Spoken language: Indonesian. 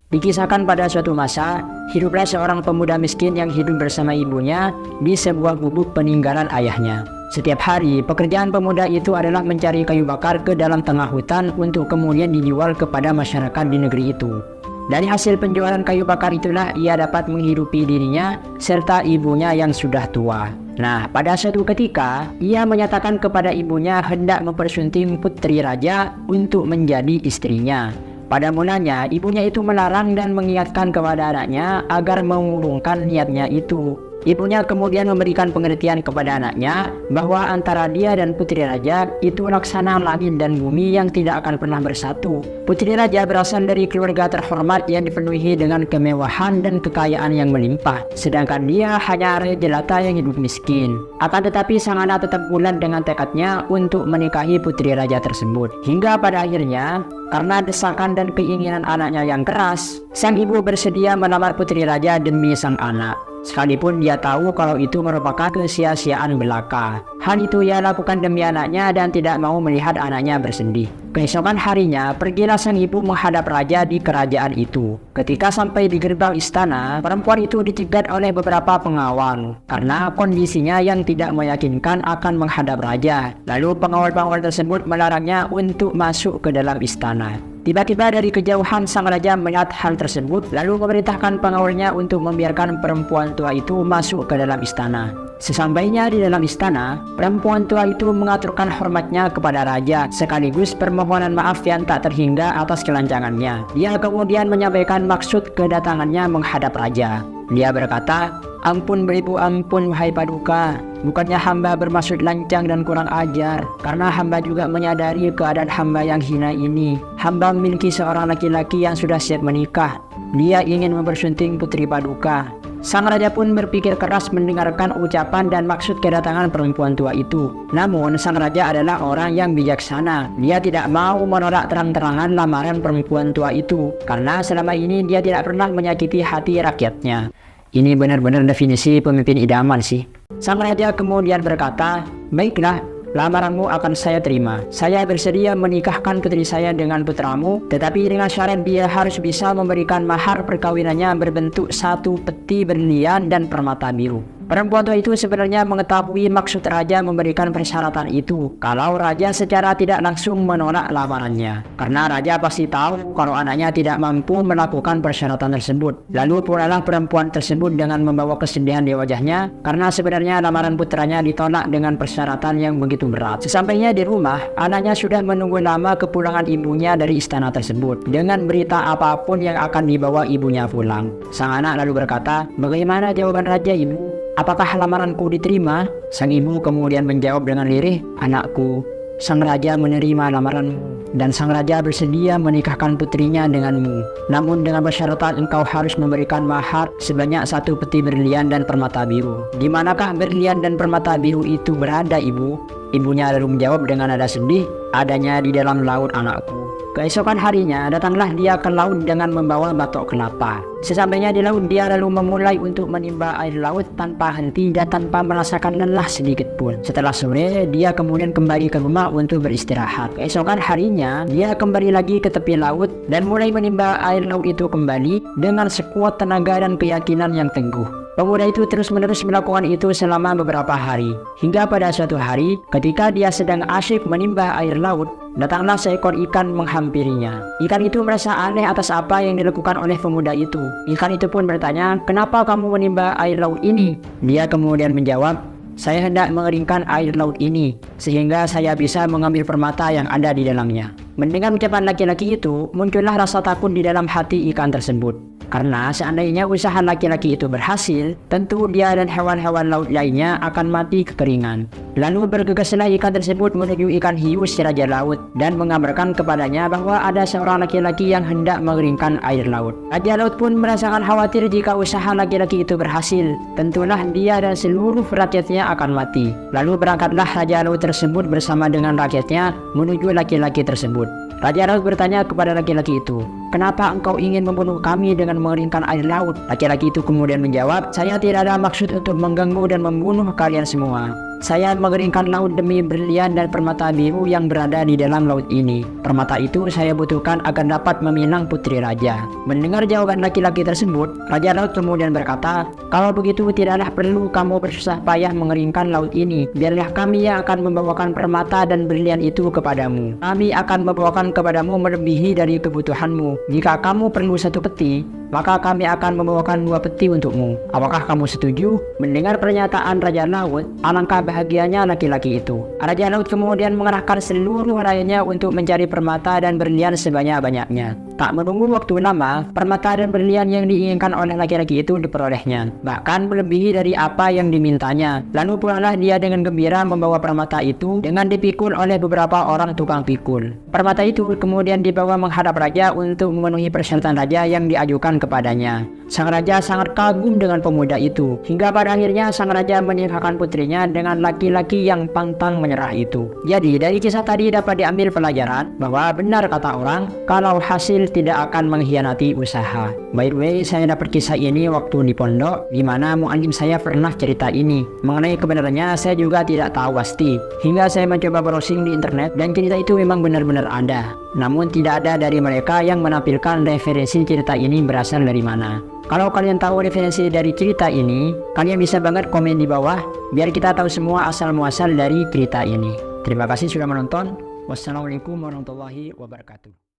Dikisahkan pada suatu masa, hiduplah seorang pemuda miskin yang hidup bersama ibunya di sebuah gubuk peninggalan ayahnya. Setiap hari, pekerjaan pemuda itu adalah mencari kayu bakar ke dalam tengah hutan untuk kemudian dijual kepada masyarakat di negeri itu. Dari hasil penjualan kayu bakar itulah ia dapat menghidupi dirinya serta ibunya yang sudah tua. Nah, pada suatu ketika, ia menyatakan kepada ibunya hendak mempersunting putri raja untuk menjadi istrinya. Pada mulanya, ibunya itu melarang dan mengingatkan kepada anaknya agar mengurungkan niatnya itu. Ibunya kemudian memberikan pengertian kepada anaknya bahwa antara dia dan putri raja itu laksana langit dan bumi yang tidak akan pernah bersatu. Putri raja berasal dari keluarga terhormat yang dipenuhi dengan kemewahan dan kekayaan yang melimpah, sedangkan dia hanya raja jelata yang hidup miskin. Akan tetapi sang anak tetap bulat dengan tekadnya untuk menikahi putri raja tersebut. Hingga pada akhirnya, karena desakan dan keinginan anaknya yang keras, sang ibu bersedia melamar putri raja demi sang anak. Sekalipun dia tahu kalau itu merupakan kesia-siaan belaka. Hal itu ia lakukan demi anaknya dan tidak mau melihat anaknya bersedih. Keesokan harinya, pergilah sang ibu menghadap raja di kerajaan itu. Ketika sampai di gerbang istana, perempuan itu dicegat oleh beberapa pengawal karena kondisinya yang tidak meyakinkan akan menghadap raja. Lalu pengawal-pengawal tersebut melarangnya untuk masuk ke dalam istana. Tiba-tiba dari kejauhan sang raja melihat hal tersebut, lalu memerintahkan pengawalnya untuk membiarkan perempuan tua itu masuk ke dalam istana. Sesampainya di dalam istana, perempuan tua itu mengaturkan hormatnya kepada raja sekaligus permohonan maaf yang tak terhingga atas kelancangannya. Dia kemudian menyampaikan maksud kedatangannya menghadap raja. Dia berkata, "Ampun beribu, ampun wahai paduka. Bukannya hamba bermaksud lancang dan kurang ajar, karena hamba juga menyadari keadaan hamba yang hina ini. Hamba memiliki seorang laki-laki yang sudah siap menikah. Dia ingin mempersunting putri paduka." Sang raja pun berpikir keras mendengarkan ucapan dan maksud kedatangan perempuan tua itu. Namun sang raja adalah orang yang bijaksana. Dia tidak mau menolak terang-terangan lamaran perempuan tua itu, karena selama ini dia tidak pernah menyakiti hati rakyatnya. Ini benar-benar definisi pemimpin idaman sih. Sang raja kemudian berkata, "Baiklah, lamaranmu akan saya terima. Saya bersedia menikahkan putri saya dengan putramu, tetapi dengan syarat dia harus bisa memberikan mahar perkawinannya berbentuk satu peti berlian dan permata biru." Perempuan tua itu sebenarnya mengetahui maksud raja memberikan persyaratan itu kalau raja secara tidak langsung menolak lamarannya, karena raja pasti tahu kalau anaknya tidak mampu melakukan persyaratan tersebut. Lalu pulalah perempuan tersebut dengan membawa kesedihan di wajahnya karena sebenarnya lamaran putranya ditolak dengan persyaratan yang begitu berat. Sesampainya di rumah, anaknya sudah menunggu lama kepulangan ibunya dari istana tersebut dengan berita apapun yang akan dibawa ibunya pulang. Sang anak lalu berkata, "Bagaimana jawaban raja, ibu? Apakah lamaranku diterima?" Sang ibu kemudian menjawab dengan lirih, "Anakku, sang raja menerima lamaranmu dan sang raja bersedia menikahkan putrinya denganmu. Namun dengan persyaratan engkau harus memberikan mahar sebanyak satu peti berlian dan permata biru." "Di manakah berlian dan permata biru itu berada, ibu?" Ibunya lalu menjawab dengan nada sedih, "Adanya di dalam laut, anakku." Keesokan harinya datanglah dia ke laut dengan membawa batok kelapa. Sesampainya di laut, dia lalu memulai untuk menimba air laut tanpa henti dan tanpa merasakan lelah sedikit pun. Setelah sore, dia kemudian kembali ke rumah untuk beristirahat. Keesokan harinya, dia kembali lagi ke tepi laut dan mulai menimba air laut itu kembali dengan sekuat tenaga dan keyakinan yang teguh. Pemuda itu terus-menerus melakukan itu selama beberapa hari. Hingga pada suatu hari, ketika dia sedang asyik menimba air laut, datanglah seekor ikan menghampirinya. Ikan itu merasa aneh atas apa yang dilakukan oleh pemuda itu. Ikan itu pun bertanya, "Kenapa kamu menimba air laut ini?" Dia kemudian menjawab, "Saya hendak mengeringkan air laut ini, sehingga saya bisa mengambil permata yang ada di dalamnya." Mendengar ucapan laki-laki itu, muncullah rasa takut di dalam hati ikan tersebut. Karena seandainya usaha laki-laki itu berhasil, tentu dia dan hewan-hewan laut lainnya akan mati kekeringan. Lalu bergegaslah ikan tersebut menuju ikan hiu si raja laut dan mengabarkan kepadanya bahwa ada seorang laki-laki yang hendak mengeringkan air laut. Raja laut pun merasakan khawatir jika usaha laki-laki itu berhasil. Tentulah dia dan seluruh rakyatnya akan mati. Lalu berangkatlah raja laut tersebut bersama dengan rakyatnya menuju laki-laki tersebut. Raja laut bertanya kepada laki-laki itu, kenapa engkau ingin membunuh kami dengan mengeringkan air laut? Laki-laki itu kemudian menjawab, saya tidak ada maksud untuk mengganggu dan membunuh kalian semua. Saya mengeringkan laut demi berlian dan permata biru yang berada di dalam laut ini. Permata itu saya butuhkan agar dapat meminang putri raja. Mendengar jawaban laki-laki tersebut, Raja Laut kemudian berkata, kalau begitu tidaklah perlu kamu bersusah payah mengeringkan laut ini. Biarlah kami yang akan membawakan permata dan berlian itu kepadamu. Kami akan membawakan kepadamu melebihi dari kebutuhanmu. Jika kamu perlu 1 peti, maka kami akan membawakan 2 peti untukmu. Apakah kamu setuju? Mendengar pernyataan Raja Laut, alangkah bahagianya laki-laki itu. Raja Laut kemudian mengerahkan seluruh rakyatnya untuk mencari permata dan berlian sebanyak-banyaknya. Tak menunggu waktu lama, permata dan berlian yang diinginkan oleh laki-laki itu diperolehnya, bahkan melebihi dari apa yang dimintanya. Lalu pulanglah dia dengan gembira membawa permata itu dengan dipikul oleh beberapa orang tukang pikul. Permata itu kemudian dibawa menghadap raja untuk memenuhi persyaratan raja yang diajukan kepadanya. Sang raja sangat kagum dengan pemuda itu, hingga pada akhirnya sang raja menikahkan putrinya dengan laki-laki yang pantang menyerah itu. Jadi dari kisah tadi dapat diambil pelajaran bahwa benar kata orang, kalau hasil tidak akan mengkhianati usaha. By the way, saya dapat kisah ini waktu di pondok, di mana muallim saya pernah cerita ini. Mengenai kebenarannya saya juga tidak tahu pasti, hingga saya mencoba browsing di internet dan cerita itu memang benar-benar ada. Namun tidak ada dari mereka yang menampilkan referensi cerita ini berasal dari mana. Kalau kalian tahu referensi dari cerita ini, kalian bisa banget komen di bawah, biar kita tahu semua asal-muasal dari cerita ini. Terima kasih sudah menonton. Wassalamualaikum warahmatullahi wabarakatuh.